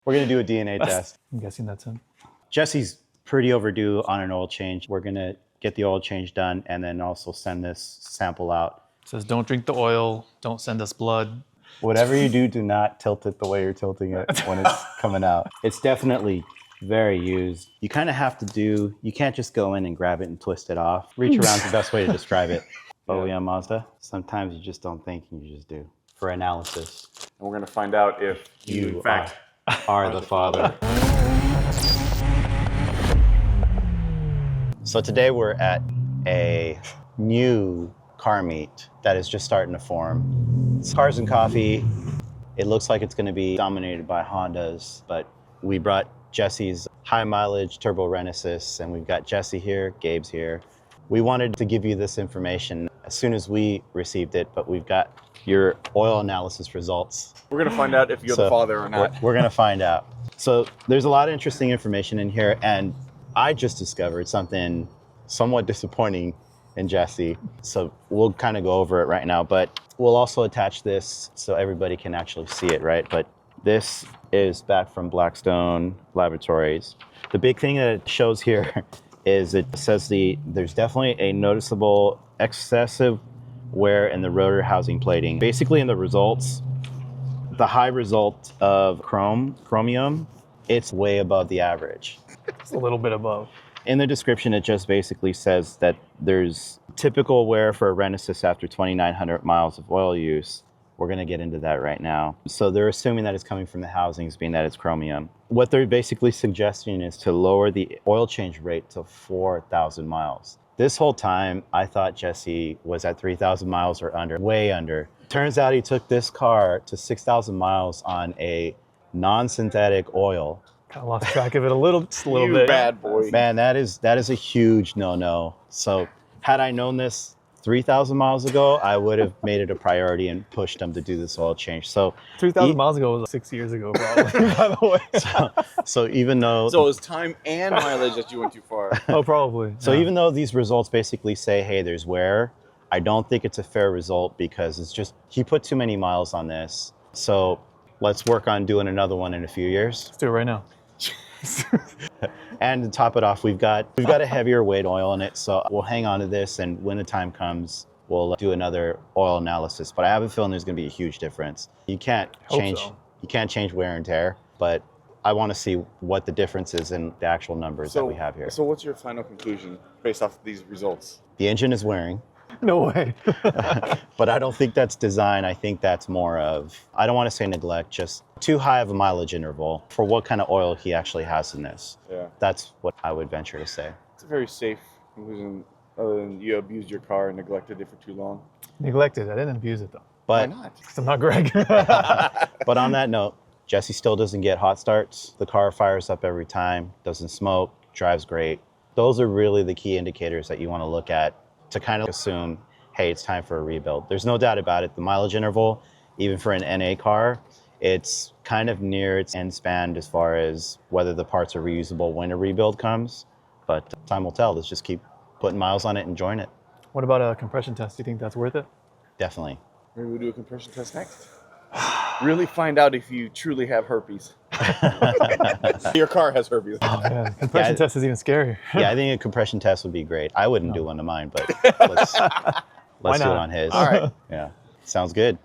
We're going to do a DNA test. I'm guessing that's him. Jesse's pretty overdue on an oil change. We're going to get the oil change done and then also send this sample out. It says, don't drink the oil. Don't send us blood. Whatever you do, do not tilt it the way you're tilting it when it's coming out. It's definitely very used. You kind of have to do, you can't just go in and grab it and twist it off. Reach around's the best way to describe it. But we on Mazda, sometimes you just don't think and you just do. For analysis. And we're going to find out if you in fact, are the father. So today we're at a new car meet that is just starting to form. It's Cars and Coffee. It looks like it's going to be dominated by Hondas, but we brought Jesse's high mileage turbo Renesis, and we've got Jesse here, Gabe's here. We wanted to give you this information as soon as we received it, but we've got your oil analysis results. we're going to find out if you're the father or not. We're going to find out. So there's a lot of interesting information in here, and I just discovered something somewhat disappointing in Jesse. So we'll kind of go over it right now, but we'll also attach this so everybody can actually see it, right? But this is back from Blackstone Laboratories. The big thing that it shows here is it says there's definitely a noticeable excessive wear in the rotor housing plating. Basically in the results, the high result of chromium, it's way above the average. It's a little bit above. In the description, it just basically says that there's typical wear for a Renesis after 2,900 miles of oil use. We're going to get into that right now. So they're assuming that it's coming from the housings, being that it's chromium. What they're basically suggesting is to lower the oil change rate to 4,000 miles. This whole time, I thought Jesse was at 3,000 miles or under, way under. Turns out he took this car to 6,000 miles on a non-synthetic oil. Kind of lost track of it just a little You bit. bad boy. Man, that is a huge no-no. So had I known this 3,000 miles ago, I would have made it a priority and pushed him to do this oil change. So 3,000 miles ago was 6 years ago, probably, by the way. so even though... So it was time and mileage that you went too far. Oh, probably. So even though these results basically say, hey, there's wear, I don't think it's a fair result because it's just, he put too many miles on this. So let's work on doing another one in a few years. Let's do it right now. And to top it off, we've got a heavier weight oil in it, so we'll hang on to this, and when the time comes, we'll do another oil analysis. But I have a feeling there's going to be a huge difference. You can't change wear and tear, but I want to see what the difference is in the actual numbers that we have here. So what's your final conclusion based off these results? The engine is wearing. No way. But I don't think that's design. I think that's more of, I don't want to say neglect, just too high of a mileage interval for what kind of oil he actually has in this. Yeah. That's what I would venture to say. It's a very safe conclusion other than you abused your car and neglected it for too long. Neglected. I didn't abuse it, though. But, Why not? Because I'm not Greg. but on that note, Jesse still doesn't get hot starts. The car fires up every time, doesn't smoke, drives great. Those are really the key indicators that you want to look at to kind of assume, hey, it's time for a rebuild. There's no doubt about it. The mileage interval, even for an NA car, it's kind of near its end span as far as whether the parts are reusable when a rebuild comes. But time will tell. Let's just keep putting miles on it and enjoying it. What about a compression test? Do you think that's worth it? Definitely. Maybe we'll do a compression test next. Really find out if you truly have herpes. Your car has herpes. Oh, man. Compression test is even scarier. Yeah, I think a compression test would be great. I wouldn't do one of mine, but let's do it on his. All right. Yeah, sounds good.